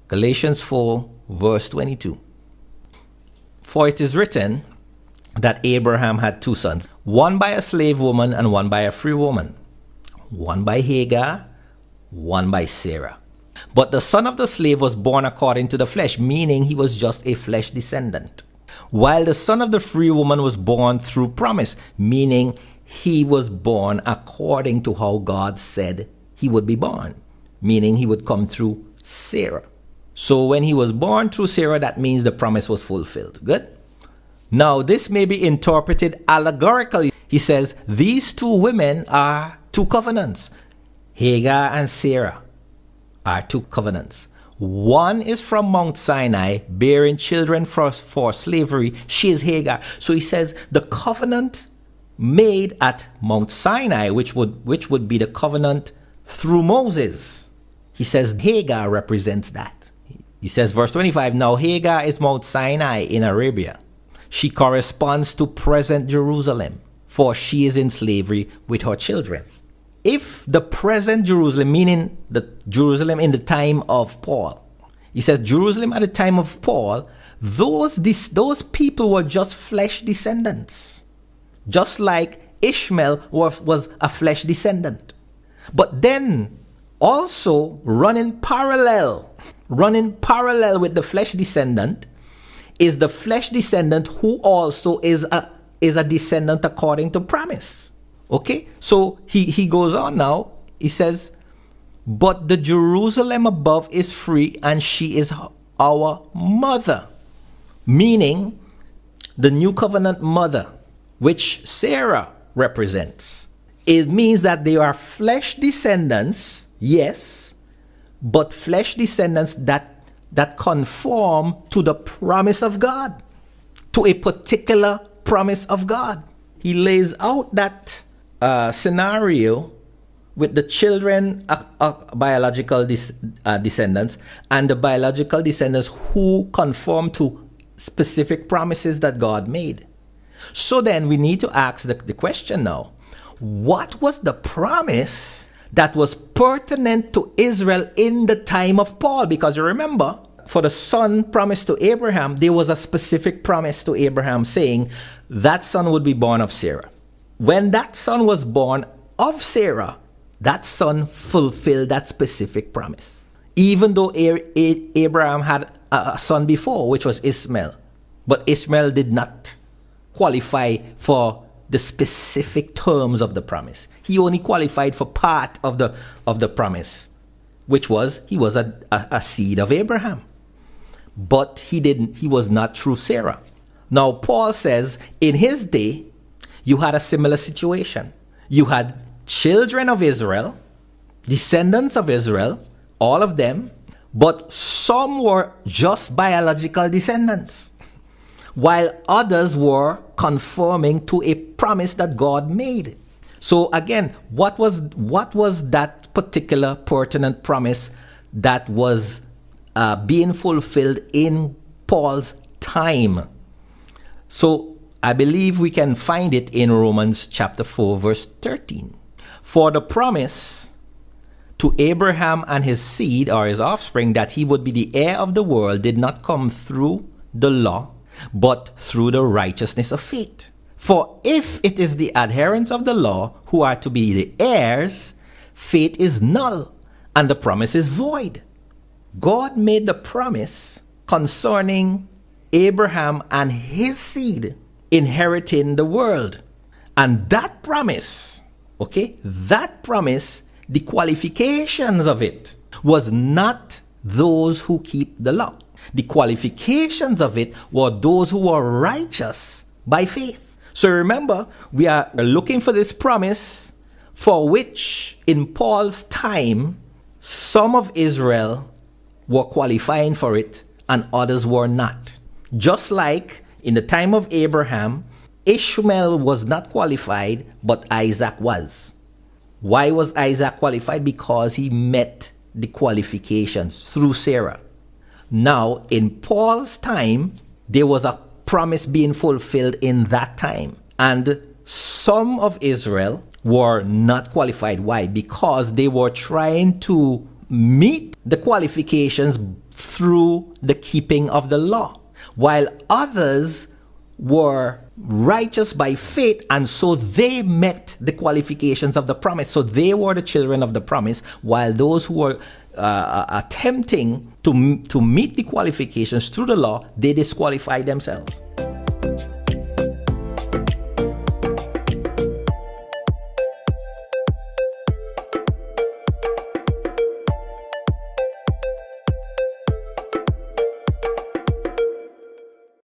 Galatians 4, verse 22. For it is written that Abraham had two sons, one by a slave woman and one by a free woman, one by Hagar, one by Sarah. But the son of the slave was born according to the flesh, meaning he was just a flesh descendant, while the son of the free woman was born through promise, meaning he was born according to how God said he would be born, meaning he would come through Sarah. So when he was born through Sarah, that means the promise was fulfilled. Good? Now, this may be interpreted allegorically. He says, these two women are two covenants. Hagar and Sarah are two covenants. One is from Mount Sinai, bearing children for slavery. She is Hagar. So he says the covenant made at Mount Sinai, which would be the covenant through Moses. He says Hagar represents that. He says, verse 25, now Hagar is Mount Sinai in Arabia. She corresponds to present Jerusalem, for she is in slavery with her children. If the present Jerusalem, meaning the Jerusalem in the time of Paul, he says Jerusalem at the time of Paul, those people were just flesh descendants, just like Ishmael was a flesh descendant. But then also running parallel with the flesh descendant is the flesh descendant who also is a descendant according to promise. Okay, so he goes on now. He says, but the Jerusalem above is free, and she is our mother, meaning the new covenant mother, which Sarah represents. It means that they are flesh descendants, yes, but flesh descendants that conform to the promise of God, to a particular promise of God. He lays out that scenario with the children, biological descendants, and the biological descendants who conform to specific promises that God made. So then we need to ask the question now, what was the promise that was pertinent to Israel in the time of Paul? Because you remember, for the son promised to Abraham, there was a specific promise to Abraham saying that son would be born of Sarah. When that son was born of Sarah, that son fulfilled that specific promise. Even though Abraham had a son before, which was Ishmael. But Ishmael did not qualify for the specific terms of the promise. He only qualified for part of the promise, which was he was a seed of Abraham. But he was not through Sarah. Now Paul says in his day, you had a similar situation. You had children of Israel, descendants of Israel, all of them, but some were just biological descendants, while others were conforming to a promise that God made. So again, what was that particular pertinent promise that was being fulfilled in Paul's time? So I believe we can find it in Romans chapter 4, verse 13. For the promise to Abraham and his seed, or his offspring, that he would be the heir of the world did not come through the law, but through the righteousness of faith. For if it is the adherents of the law who are to be the heirs, faith is null, and the promise is void. God made the promise concerning Abraham and his seed inheriting the world. And that promise, the qualifications of it was not those who keep the law. The qualifications of it were those who were righteous by faith. So remember, we are looking for this promise for which in Paul's time, some of Israel were qualifying for it and others were not. Just like in the time of Abraham, Ishmael was not qualified, but Isaac was. Why was Isaac qualified? Because he met the qualifications through Sarah. Now, in Paul's time, there was a promise being fulfilled in that time. And some of Israel were not qualified. Why? Because they were trying to meet the qualifications through the keeping of the law, while others were righteous by faith, and so they met the qualifications of the promise. So they were the children of the promise, while those who were attempting to meet the qualifications through the law, they disqualified themselves.